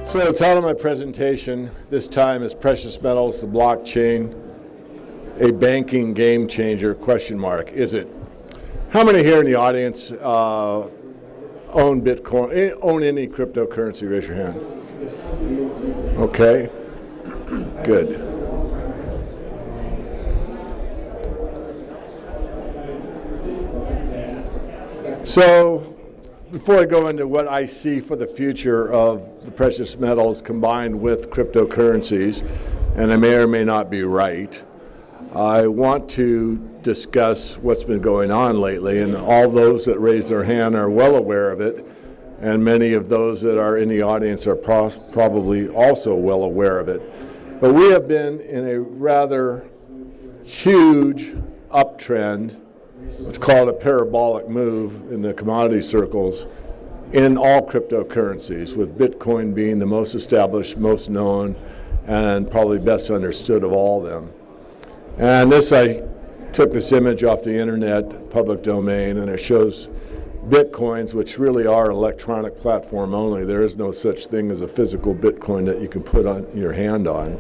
So the title of my presentation this time is Precious Metals, the Blockchain, a Banking Game Changer, question mark. Is it? How many here in the audience own Bitcoin, own any cryptocurrency? Raise your hand. Okay, good. So before I go into what I see for the future of the precious metals combined with cryptocurrencies, and I may or may not be right, I want to discuss what's been going on lately, and all those that raise their hand are well aware of it, and many of those that are in the audience are probably also well aware of it. But we have been in a rather huge uptrend. It's called a parabolic move in the commodity circles in all cryptocurrencies, with Bitcoin being the most established, most known, and probably best understood of all of them. And I took this image off the internet, public domain, and it shows Bitcoins, which really are an electronic platform only. There is no such thing as a physical Bitcoin that you can put on your hand on.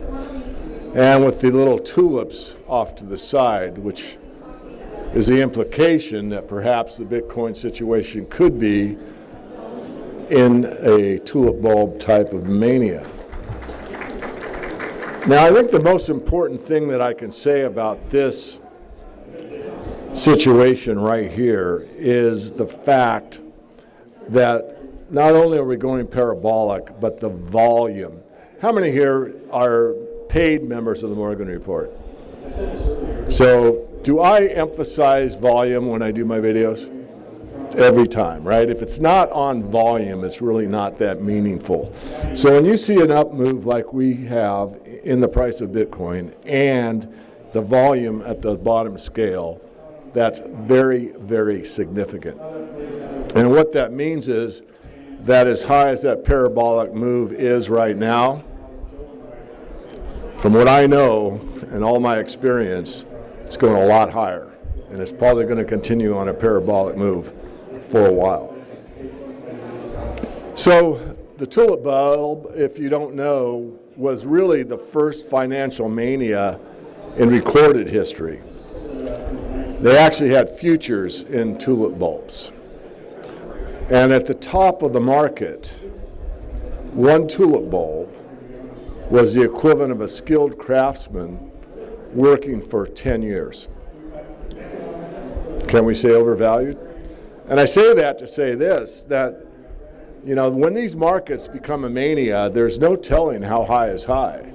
And with the little tulips off to the side, which is the implication that perhaps the Bitcoin situation could be in a tulip bulb type of mania. Now, I think the most important thing that I can say about this situation right here is the fact that not only are we going parabolic, but the volume. How many here are paid members of the Morgan Report? So, do I emphasize volume when I do my videos? Every time, right? If it's not on volume, it's really not that meaningful. So when you see an up move like we have in the price of Bitcoin and the volume at the bottom scale, that's very, very significant. And what that means is that as high as that parabolic move is right now, from what I know and all my experience, it's going a lot higher, and it's probably going to continue on a parabolic move for a while. So the tulip bulb, if you don't know, was really the first financial mania in recorded history. They actually had futures in tulip bulbs. And at the top of the market, one tulip bulb was the equivalent of a skilled craftsman working for 10 years. Can we say overvalued? And I say that to say this, that, you know, when these markets become a mania, there's no telling how high is high.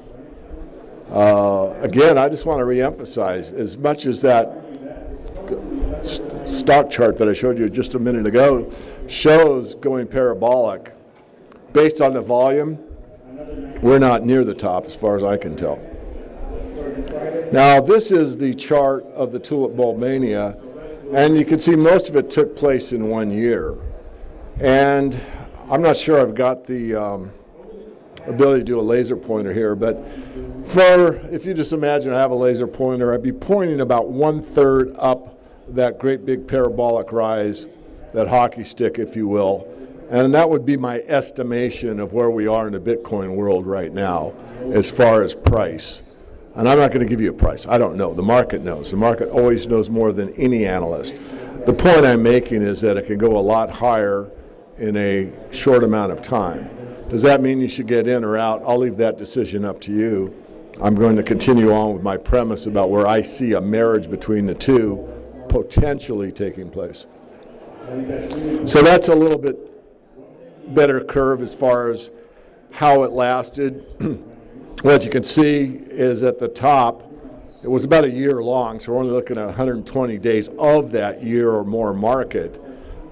Again, I just want to reemphasize, as much as that stock chart that I showed you just a minute ago shows going parabolic, based on the volume, we're not near the top as far as I can tell. Now, this is the chart of the tulip bulb mania, and you can see most of it took place in 1 year. And I'm not sure I've got the ability to do a laser pointer here, but if you just imagine I have a laser pointer, I'd be pointing about 1/3 up that great big parabolic rise, that hockey stick, if you will. And that would be my estimation of where we are in the Bitcoin world right now as far as price. And I'm not going to give you a price. I don't know. The market knows. The market always knows more than any analyst. The point I'm making is that it can go a lot higher in a short amount of time. Does that mean you should get in or out? I'll leave that decision up to you. I'm going to continue on with my premise about where I see a marriage between the two potentially taking place. So that's a little bit better curve as far as how it lasted. What you can see is at the top, it was about a year long, so we're only looking at 120 days of that year or more market.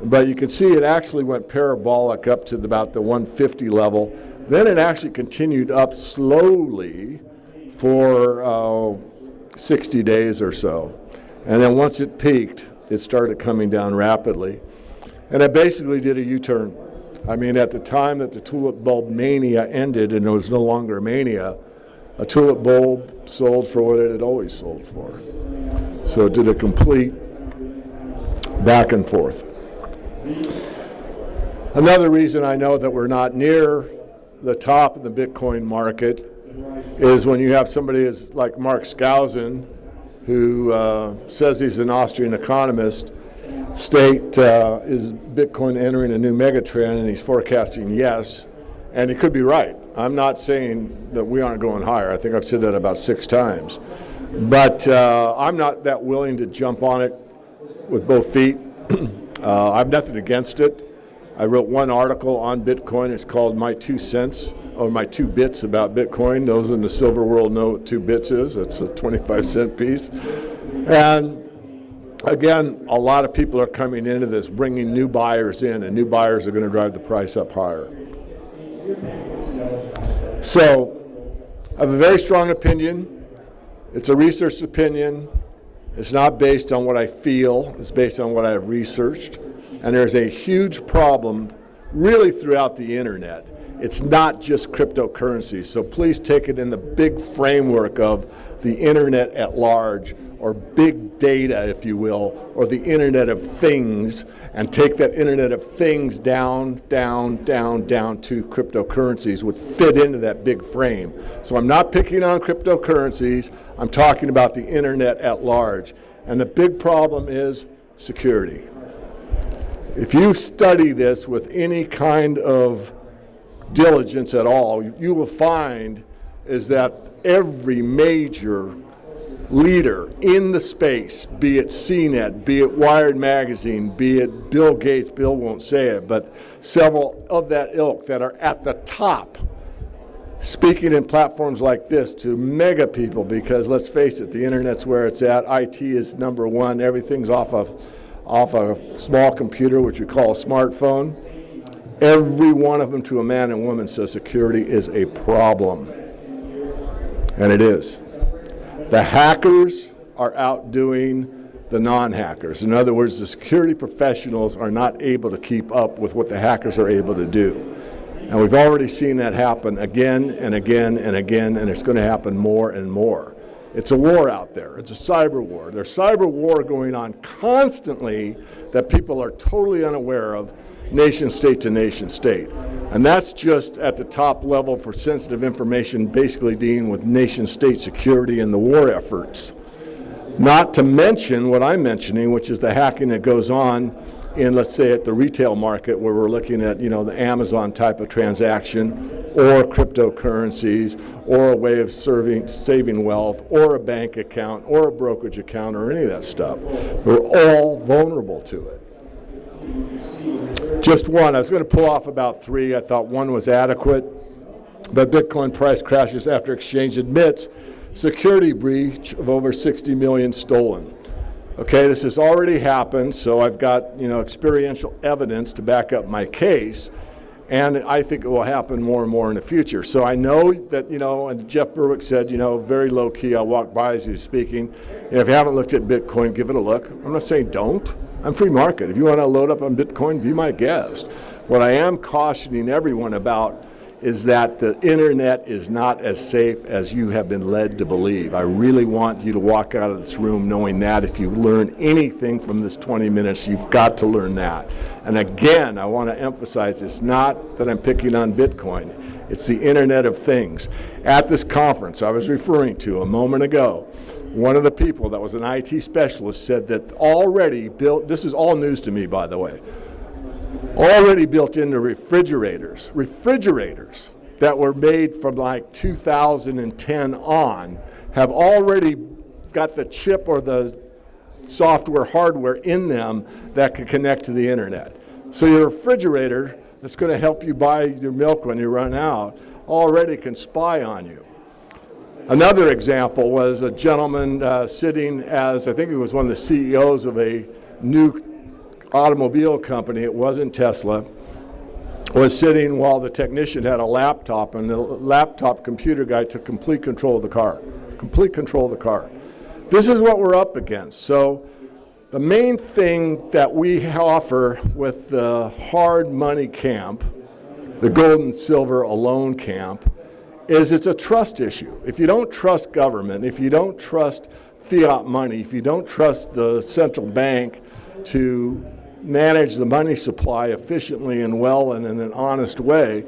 But you can see it actually went parabolic up to about the 150 level. Then it actually continued up slowly for 60 days or so. And then once it peaked, it started coming down rapidly. And it basically did a U-turn. I mean, at the time that the tulip bulb mania ended and it was no longer a mania, a tulip bulb sold for what it had always sold for. So it did a complete back and forth. Another reason I know that we're not near the top of the Bitcoin market is when you have somebody like Mark Skousen, who says he's an Austrian economist, state is Bitcoin entering a new megatrend, and he's forecasting yes, and he could be right. I'm not saying that we aren't going higher. I think I've said that about 6 times. But I'm not that willing to jump on it with both feet. I have nothing against it. I wrote one article on Bitcoin. It's called My 2 Cents, or My 2 Bits about Bitcoin. Those in the silver world know what 2 bits is. It's a 25-cent piece. And again, a lot of people are coming into this, bringing new buyers in, and new buyers are going to drive the price up higher. So I have a very strong opinion. It's a researched opinion. It's not based on what I feel. It's based on what I have researched. And there's a huge problem really throughout the internet. It's not just cryptocurrencies. So please take it in the big framework of the internet at large, or big data, if you will, or the Internet of Things, and take that Internet of Things down to cryptocurrencies, would fit into that big frame. So I'm not picking on cryptocurrencies. I'm talking about the internet at large. And the big problem is security. If you study this with any kind of diligence at all, you will find is that every major leader in the space, be it CNET, be it Wired Magazine, be it Bill Gates, Bill won't say it, but several of that ilk that are at the top, speaking in platforms like this to mega people, because let's face it, the internet's where it's at. IT is number one. Everything's off a small computer, which we call a smartphone. Every one of them, to a man and woman, says security is a problem. And it is. The hackers are outdoing the non-hackers. In other words, the security professionals are not able to keep up with what the hackers are able to do. And we've already seen that happen again and again and again, and it's going to happen more and more. It's a war out there. It's a cyber war. There's cyber war going on constantly that people are totally unaware of, nation state to nation state. And that's just at the top level for sensitive information, basically dealing with nation state security and the war efforts. Not to mention what I'm mentioning, which is the hacking that goes on in, let's say, at the retail market, where we're looking at, the Amazon type of transaction, or cryptocurrencies, or a way of saving wealth, or a bank account, or a brokerage account, or any of that stuff. We're all vulnerable to it. Just one. I was going to pull off about 3. I thought 1 was adequate. But Bitcoin price crashes after exchange admits security breach of over 60 million stolen. Okay, this has already happened, so I've got, experiential evidence to back up my case. And I think it will happen more and more in the future. So I know that, and Jeff Berwick said, very low key, I'll walk by as he's speaking. And if you haven't looked at Bitcoin, give it a look. I'm not saying don't. I'm free market. If you want to load up on Bitcoin, be my guest. What I am cautioning everyone about is that the internet is not as safe as you have been led to believe. I really want you to walk out of this room knowing that. If you learn anything from this 20 minutes, you've got to learn that. And again, I want to emphasize, it's not that I'm picking on Bitcoin. It's the Internet of Things. At this conference I was referring to a moment ago, one of the people that was an IT specialist said that already built, this is all news to me, by the way, already built into refrigerators that were made from like 2010 on, have already got the chip or the software hardware in them that can connect to the internet. So your refrigerator that's going to help you buy your milk when you run out already can spy on you. Another example was a gentleman sitting as, I think he was one of the CEOs of a new automobile company, it wasn't Tesla, was sitting while the technician had a laptop, and the laptop computer guy took complete control of the car. This is what we're up against. So the main thing that we offer with the hard money camp, the gold and silver alone camp, is it's a trust issue. If you don't trust government, if you don't trust fiat money, if you don't trust the central bank to manage the money supply efficiently and well and in an honest way,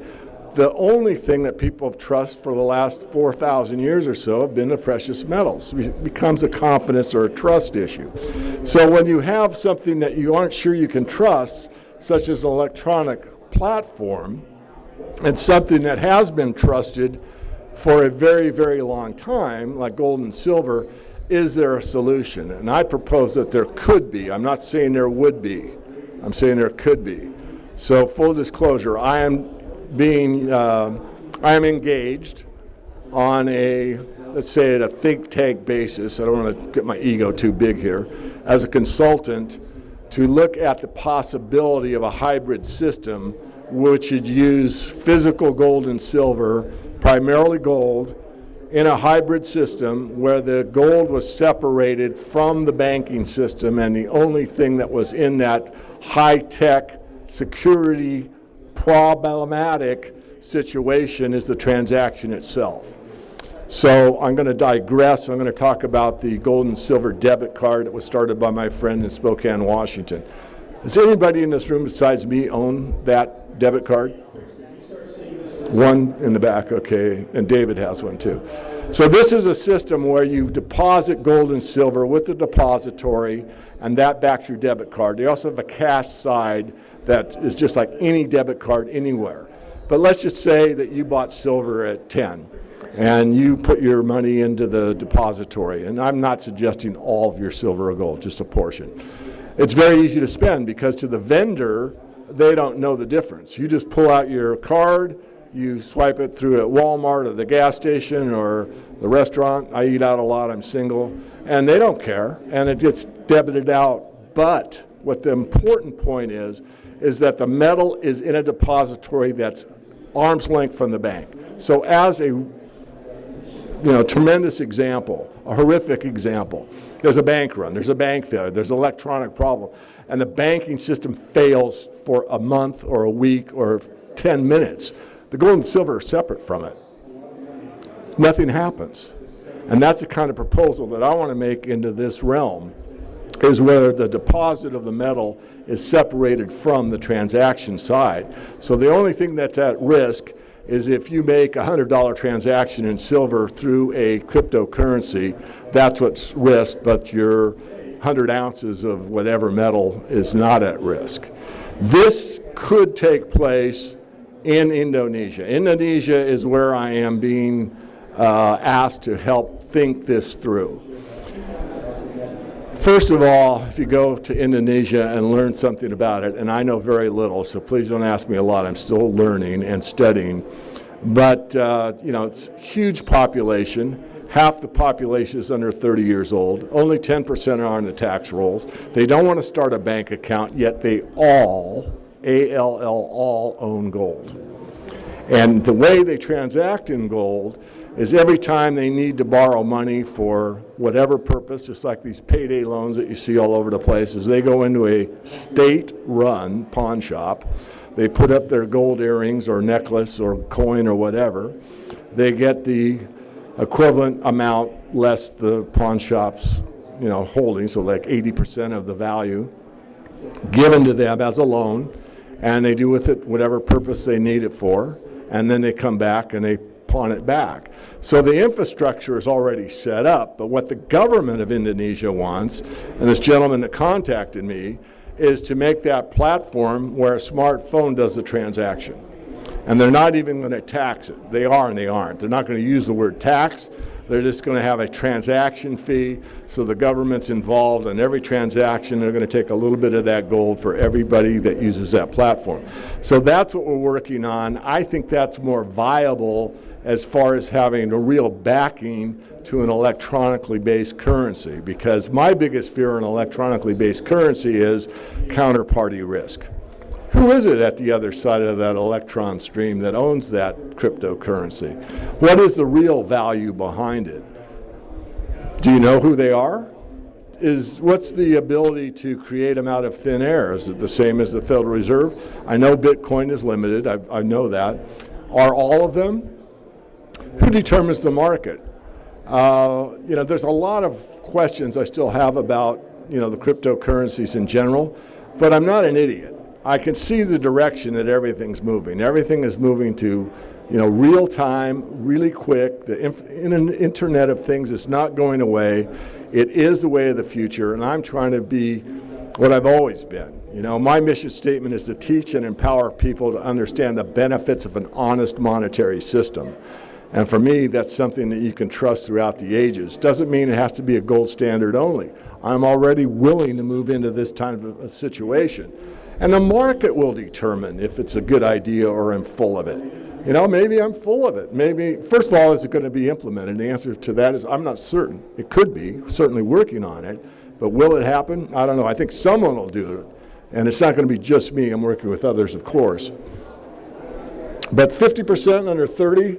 the only thing that people have trusted for the last 4,000 years or so have been the precious metals. It becomes a confidence or a trust issue. So when you have something that you aren't sure you can trust, such as an electronic platform, and something that has been trusted for a very, very long time, like gold and silver, is there a solution? And I propose that there could be. I'm not saying there would be. I'm saying there could be. So full disclosure, I am engaged on a, let's say, at a think tank basis. I don't want to get my ego too big here. As a consultant, to look at the possibility of a hybrid system which would use physical gold and silver, primarily gold, in a hybrid system where the gold was separated from the banking system, and the only thing that was in that high-tech security problematic situation is the transaction itself. So I'm going to digress. I'm going to talk about the gold and silver debit card that was started by my friend in Spokane, Washington. Does anybody in this room besides me own that debit card? One in the back, okay, and David has one too. So this is a system where you deposit gold and silver with the depository, and that backs your debit card. They also have a cash side that is just like any debit card anywhere. But let's just say that you bought silver at 10 and you put your money into the depository. And I'm not suggesting all of your silver or gold, just a portion. It's very easy to spend because to the vendor, they don't know the difference. You just pull out your card, you swipe it through at Walmart or the gas station or the restaurant. I eat out a lot, I'm single, and they don't care, and it gets debited out. But what the important point is that the metal is in a depository that's arm's length from the bank. So as a tremendous example, a horrific example, there's a bank run, there's a bank failure, there's an electronic problem, and the banking system fails for a month or a week or 10 minutes. The gold and silver are separate from it. Nothing happens. And that's the kind of proposal that I want to make into this realm, is where the deposit of the metal is separated from the transaction side. So the only thing that's at risk is if you make a $100 transaction in silver through a cryptocurrency, that's what's risk, but your 100 ounces of whatever metal is not at risk. This could take place in Indonesia. Indonesia is where I am being asked to help think this through. First of all, if you go to Indonesia and learn something about it, and I know very little, so please don't ask me a lot. I'm still learning and studying. But, it's a huge population. Half the population is under 30 years old. Only 10% are on the tax rolls. They don't want to start a bank account, yet they all, A-L-L, all own gold. And the way they transact in gold is every time they need to borrow money for whatever purpose, just like these payday loans that you see all over the place, is they go into a state-run pawn shop. They put up their gold earrings or necklace or coin or whatever. They get the equivalent amount less the pawn shop's holding, so like 80% of the value, given to them as a loan, and they do with it whatever purpose they need it for, and then they come back and they pawn it back. So the infrastructure is already set up, but what the government of Indonesia wants, and this gentleman that contacted me, is to make that platform where a smartphone does the transaction. And they're not even going to tax it. They are and they aren't. They're not going to use the word tax. They're just going to have a transaction fee, so the government's involved in every transaction. They're going to take a little bit of that gold for everybody that uses that platform. So that's what we're working on. I think that's more viable as far as having a real backing to an electronically based currency, because my biggest fear in electronically based currency is counterparty risk. Who is it at the other side of that electron stream that owns that cryptocurrency? What is the real value behind it? Do you know who they are? What's the ability to create them out of thin air? Is it the same as the Federal Reserve? I know Bitcoin is limited. I know that. Are all of them? Who determines the market? There's a lot of questions I still have about, the cryptocurrencies in general, but I'm not an idiot. I can see the direction that everything's moving. Everything is moving to, real time, really quick. The Internet of Things is not going away. It is the way of the future, and I'm trying to be what I've always been. My mission statement is to teach and empower people to understand the benefits of an honest monetary system. And for me, that's something that you can trust throughout the ages. Doesn't mean it has to be a gold standard only. I'm already willing to move into this kind of a situation. And the market will determine if it's a good idea or I'm full of it. Maybe I'm full of it. Maybe, first of all, is it going to be implemented? The answer to that is I'm not certain. It could be, certainly working on it. But will it happen? I don't know. I think someone will do it. And it's not going to be just me. I'm working with others, of course. But 50% under 30,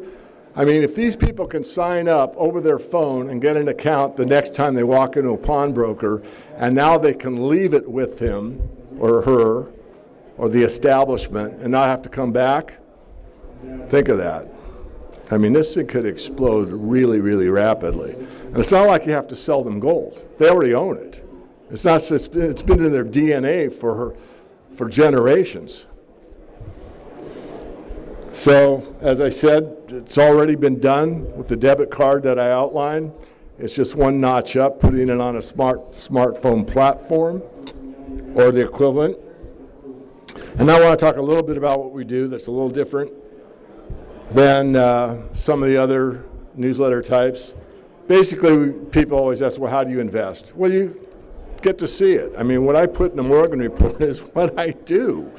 if these people can sign up over their phone and get an account the next time they walk into a pawnbroker, and now they can leave it with him or her or the establishment and not have to come back, think of that. This thing could explode really, really rapidly. And it's not like you have to sell them gold. They already own it. It's been in their DNA for generations. So, as I said, it's already been done with the debit card that I outlined. It's just one notch up, putting it on a smartphone platform or the equivalent. And now I want to talk a little bit about what we do that's a little different than some of the other newsletter types. Basically, people always ask, well, how do you invest? Well, you get to see it. What I put in the Morgan Report is what I do.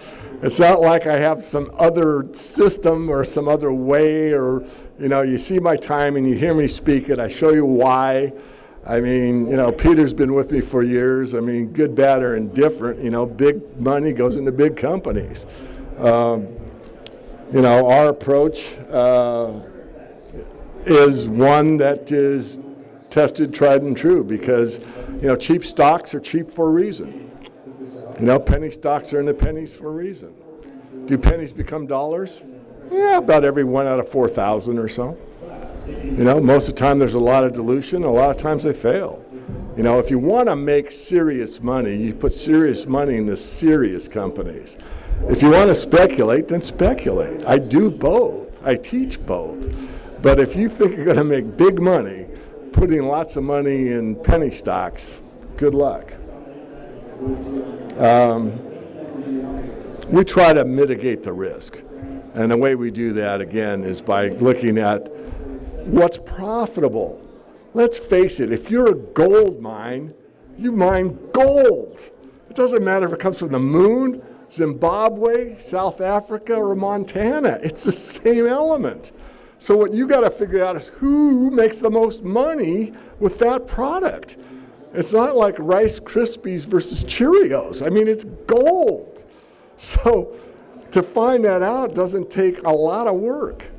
It's not like I have some other system or some other way or, you see my time and you hear me speak it. I show you why. Peter's been with me for years. Good, bad, or indifferent. Big money goes into big companies. Our approach is one that is tested, tried, and true because, cheap stocks are cheap for a reason. Penny stocks are in the pennies for a reason. Do pennies become dollars? Yeah, about every 1 out of 4,000 or so. Most of the time there's a lot of dilution. A lot of times they fail. If you want to make serious money, you put serious money into serious companies. If you want to speculate, then speculate. I do both. I teach both. But if you think you're going to make big money, putting lots of money in penny stocks, good luck. We try to mitigate the risk. And the way we do that, again, is by looking at what's profitable. Let's face it, if you're a gold mine, you mine gold. It doesn't matter if it comes from the moon, Zimbabwe, South Africa, or Montana. It's the same element. So what you got to figure out is who makes the most money with that product. It's not like Rice Krispies versus Cheerios. It's gold. So to find that out doesn't take a lot of work.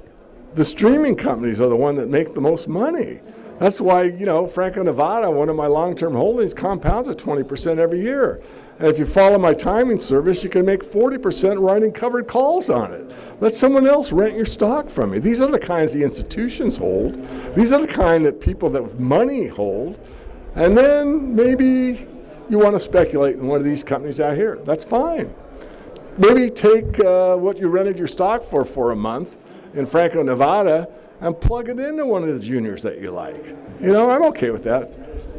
The streaming companies are the one that make the most money. That's why, Franco-Nevada, one of my long-term holdings, compounds at 20% every year. And if you follow my timing service, you can make 40% writing covered calls on it. Let someone else rent your stock from you. These are the kinds the institutions hold. These are the kind that people that with money hold. And then maybe you want to speculate in one of these companies out here. That's fine. Maybe take what you rented your stock for a month in Franco-Nevada and plug it into one of the juniors that you like. I'm okay with that.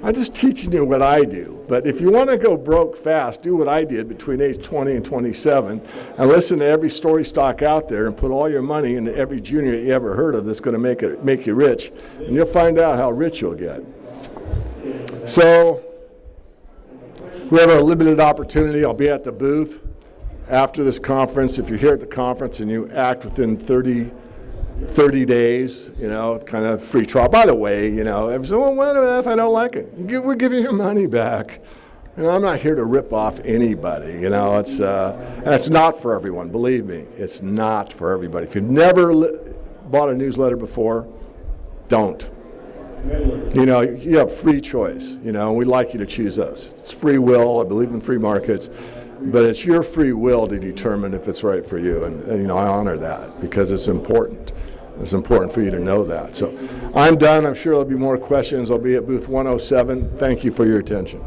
I'm just teaching you what I do. But if you want to go broke fast, do what I did between age 20 and 27 and listen to every story stock out there and put all your money into every junior you ever heard of that's going to make you rich, and you'll find out how rich you'll get. So we have a limited opportunity. I'll be at the booth after this conference. If you're here at the conference and you act within 30 days, kind of free trial. By the way, everyone, what if I don't like it? We'll give you your money back. I'm not here to rip off anybody. It's and it's not for everyone. Believe me, it's not for everybody. If you've never bought a newsletter before, don't. You have free choice. We'd like you to choose us. It's free will. I believe in free markets. But it's your free will to determine if it's right for you. And I honor that because it's important. It's important for you to know that. So I'm done. I'm sure there'll be more questions. I'll be at booth 107. Thank you for your attention.